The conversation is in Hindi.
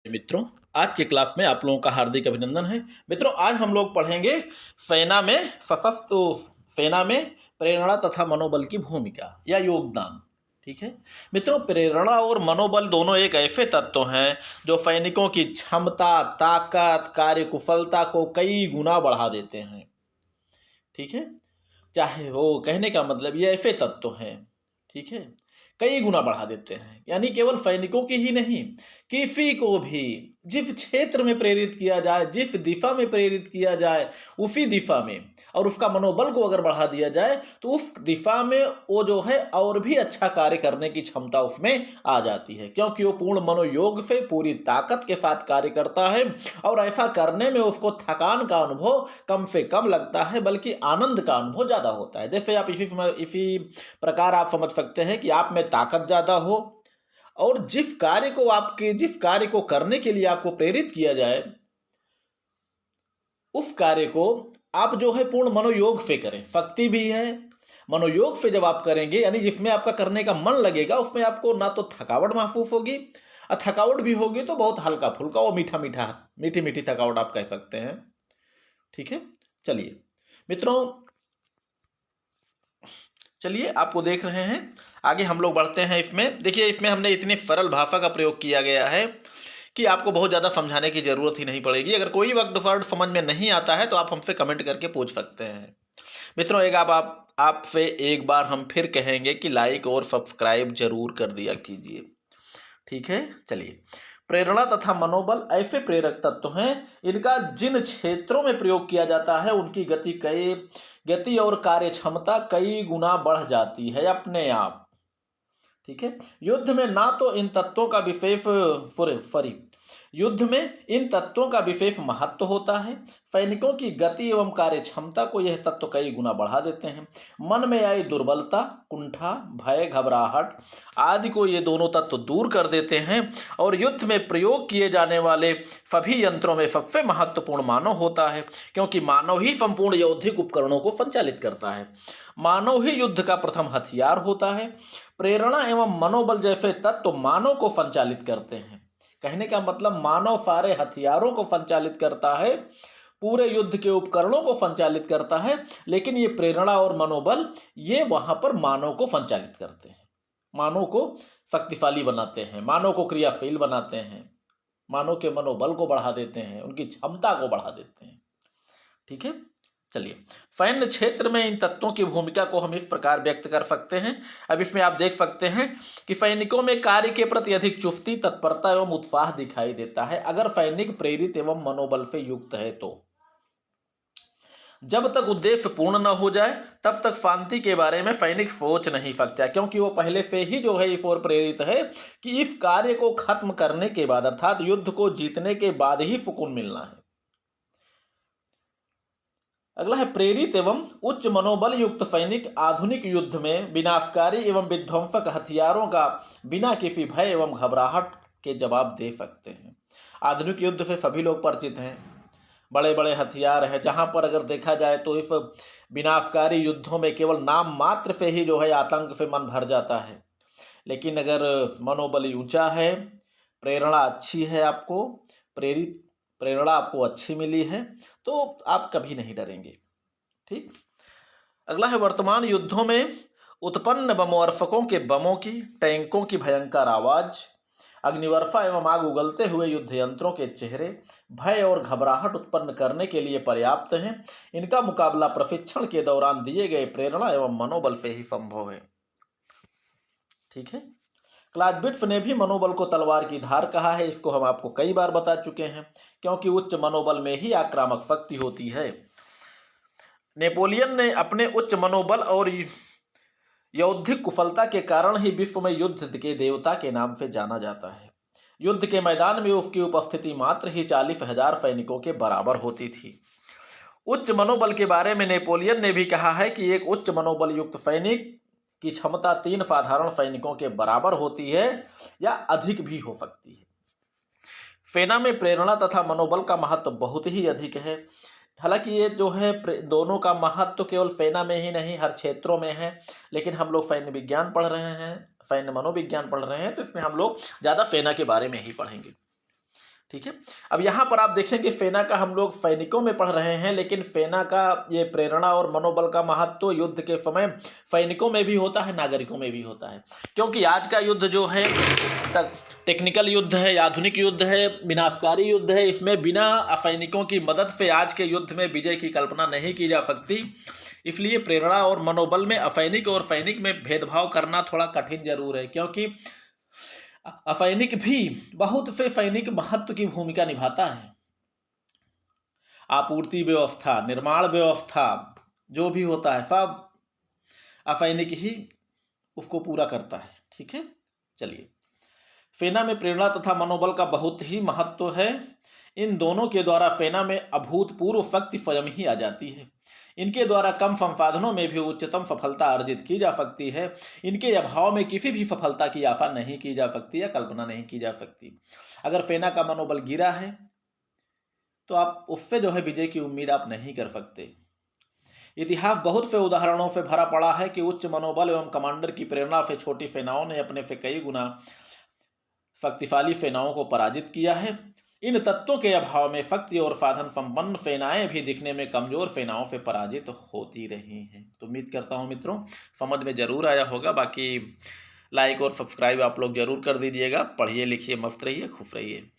मित्रों, आज की क्लास में आप लोगों का हार्दिक अभिनंदन है। मित्रों, आज हम लोग पढ़ेंगे सेना में प्रेरणा तथा मनोबल की भूमिका या योगदान। ठीक है मित्रों, प्रेरणा और मनोबल दोनों एक ऐसे तत्व हैं जो सैनिकों की क्षमता, ताकत, कार्यकुशलता को कई गुना बढ़ा देते हैं। ठीक है, चाहे वो कहने का मतलब ये ऐसे तत्व हैं, ठीक है, कई गुना बढ़ा देते हैं। यानी केवल सैनिकों की ही नहीं, किसी को भी जिस क्षेत्र में प्रेरित किया जाए, जिस दिशा में प्रेरित किया जाए, उसी दिशा में और उसका मनोबल को अगर बढ़ा दिया जाए तो उस दिशा में वो जो है और भी अच्छा कार्य करने की क्षमता उसमें आ जाती है, क्योंकि वो पूर्ण मनोयोग से पूरी ताकत के साथ कार्य करता है और ऐसा करने में उसको थकान का अनुभव कम से कम लगता है, बल्कि आनंद का अनुभव ज़्यादा होता है। जैसे आप इसी प्रकार आप समझ सकते हैं कि आप में ताकत ज़्यादा हो और जिस कार्य को करने के लिए आपको प्रेरित किया जाए, उस कार्य को आप जो है पूर्ण मनोयोग से करें। शक्ति भी है, मनोयोग से जब आप करेंगे यानी जिसमें आपका करने का मन लगेगा, उसमें आपको ना तो थकावट महसूस होगी और थकावट भी होगी तो बहुत हल्का फुल्का और मीठी मीठी थकावट आप कह सकते हैं। ठीक है, चलिए मित्रों, चलिए आपको देख रहे हैं, आगे हम लोग बढ़ते हैं। इसमें देखिए, इसमें हमने इतनी सरल भाषा का प्रयोग किया गया है कि आपको बहुत ज़्यादा समझाने की ज़रूरत ही नहीं पड़ेगी। अगर कोई वर्ड समझ में नहीं आता है तो आप हमसे कमेंट करके पूछ सकते हैं। मित्रों, एक आप आपसे एक बार हम फिर कहेंगे कि लाइक और सब्सक्राइब जरूर कर दिया कीजिए। ठीक है, चलिए। प्रेरणा तथा मनोबल ऐसे प्रेरक तत्व हैं, इनका जिन क्षेत्रों में प्रयोग किया जाता है उनकी गति और कार्य क्षमता कई गुना बढ़ जाती है अपने आप। ठीक है, युद्ध में ना तो इन तत्वों का विशेष सॉरी युद्ध में इन तत्वों का विशेष महत्व होता है। सैनिकों की गति एवं कार्य क्षमता को यह तत्व कई गुना बढ़ा देते हैं। मन में आई दुर्बलता, कुंठा, भय, घबराहट आदि को ये दोनों तत्व दूर कर देते हैं और युद्ध में प्रयोग किए जाने वाले सभी यंत्रों में सबसे महत्वपूर्ण मानव होता है, क्योंकि मानव ही संपूर्ण यौद्धिक उपकरणों को संचालित करता है। मानव ही युद्ध का प्रथम हथियार होता है। प्रेरणा एवं मनोबल जैसे तत्व मानव को संचालित करते हैं। कहने का मतलब मानव सारे हथियारों को संचालित करता है, पूरे युद्ध के उपकरणों को संचालित करता है, लेकिन ये प्रेरणा और मनोबल ये वहां पर मानव को संचालित करते हैं, मानव को शक्तिशाली बनाते हैं, मानव को क्रियाशील बनाते हैं, मानव के मनोबल को बढ़ा देते हैं, उनकी क्षमता को बढ़ा देते हैं। ठीक है, चलिए। सैन्य क्षेत्र में इन तत्वों की भूमिका को हम इस प्रकार व्यक्त कर सकते हैं। अब इसमें आप देख सकते हैं कि सैनिकों में कार्य के प्रति अधिक चुस्ती, तत्परता एवं उत्साह दिखाई देता है अगर सैनिक प्रेरित एवं मनोबल से युक्त है तो। जब तक उद्देश्य पूर्ण न हो जाए तब तक शांति के बारे में सैनिक सोच नहीं सकता, क्योंकि वो पहले से ही जो है इस ओर प्रेरित है कि इस कार्य को खत्म करने के बाद अर्थात युद्ध को जीतने के बाद ही सुकून मिलना है। अगला है प्रेरित एवं उच्च मनोबल युक्त सैनिक आधुनिक युद्ध में विनाशकारी एवं विध्वंसक हथियारों का बिना किसी भय एवं घबराहट के जवाब दे सकते हैं। आधुनिक युद्ध से सभी लोग परिचित हैं, बड़े बड़े हथियार हैं, जहां पर अगर देखा जाए तो इस विनाशकारी युद्धों में केवल नाम मात्र से ही जो है आतंक से मन भर जाता है। लेकिन अगर मनोबल ऊंचा है, प्रेरणा अच्छी है, आपको प्रेरणा आपको अच्छी मिली है तो आप कभी नहीं डरेंगे। ठीक, अगला है वर्तमान युद्धों में उत्पन्न बमवर्षकों के बमों की, टैंकों की भयंकर आवाज, अग्निवर्षा एवं आग उगलते हुए युद्ध यंत्रों के चेहरे भय और घबराहट उत्पन्न करने के लिए पर्याप्त हैं। इनका मुकाबला प्रशिक्षण के दौरान दिए गए प्रेरणा एवं मनोबल से ही संभव है। ठीक है, क्लाइटबिट्स ने भी मनोबल को तलवार की धार कहा है। इसको हम आपको कई बार बता चुके हैं, क्योंकि उच्च मनोबल में ही आक्रामक शक्ति होती है। नेपोलियन ने अपने उच्च मनोबल और यौद्धिक कुशलता के कारण ही विश्व में युद्ध के देवता के नाम से जाना जाता है। युद्ध के मैदान में उसकी उपस्थिति मात्र ही 40,000 सैनिकों के बराबर होती थी। उच्च मनोबल के बारे में नेपोलियन ने भी कहा है कि एक उच्च मनोबल युक्त सैनिक की क्षमता 3 साधारण सैनिकों के बराबर होती है या अधिक भी हो सकती है। सेना में प्रेरणा तथा मनोबल का महत्व बहुत ही अधिक है। हालांकि ये जो है दोनों का महत्व केवल सेना में ही नहीं, हर क्षेत्रों में है, लेकिन हम लोग सैन्य विज्ञान पढ़ रहे हैं, सैन्य मनोविज्ञान पढ़ रहे हैं, तो इसमें हम लोग ज़्यादा सेना के बारे में ही पढ़ेंगे। ठीक है। अब यहाँ पर आप देखेंगे फेना का हम लोग सैनिकों में पढ़ रहे हैं, लेकिन फेना का ये प्रेरणा और मनोबल का महत्व युद्ध के समय सैनिकों में भी होता है, नागरिकों में भी होता है। क्योंकि आज का युद्ध जो है तक टेक्निकल युद्ध है, आधुनिक युद्ध है, विनाशकारी युद्ध है। इसमें बिना सैनिकों की मदद से आज के युद्ध में विजय की कल्पना नहीं की जा सकती। इसलिए प्रेरणा और मनोबल में असैनिक और सैनिक में भेदभाव करना थोड़ा कठिन जरूर है, क्योंकि असैनिक भी बहुत से सैनिक महत्व की भूमिका निभाता है। आपूर्ति व्यवस्था, निर्माण व्यवस्था जो भी होता है सब असैनिक ही उसको पूरा करता है। ठीक है, चलिए। सेना में प्रेरणा तथा मनोबल का बहुत ही महत्व है। इन दोनों के द्वारा सेना में अभूतपूर्व शक्ति स्वयं ही आ जाती है। इनके द्वारा कम संसाधनों में भी उच्चतम सफलता अर्जित की जा सकती है। इनके अभाव में किसी भी सफलता की आशा नहीं की जा सकती या कल्पना नहीं की जा सकती। अगर सेना का मनोबल गिरा है तो आप उससे जो है विजय की उम्मीद आप नहीं कर सकते। इतिहास बहुत से उदाहरणों से भरा पड़ा है कि उच्च मनोबल एवं कमांडर की प्रेरणा से छोटी सेनाओं ने अपने से कई गुना शक्तिशाली सेनाओं को पराजित किया है। इन तत्वों के अभाव में शक्ति और साधन संपन्न सेनाएं भी दिखने में कमजोर सेनाओं से पराजित होती रही हैं। तो उम्मीद करता हूं मित्रों समझ में जरूर आया होगा। बाकी लाइक और सब्सक्राइब आप लोग जरूर कर दीजिएगा। पढ़िए लिखिए, मस्त रहिए, खुश रहिए।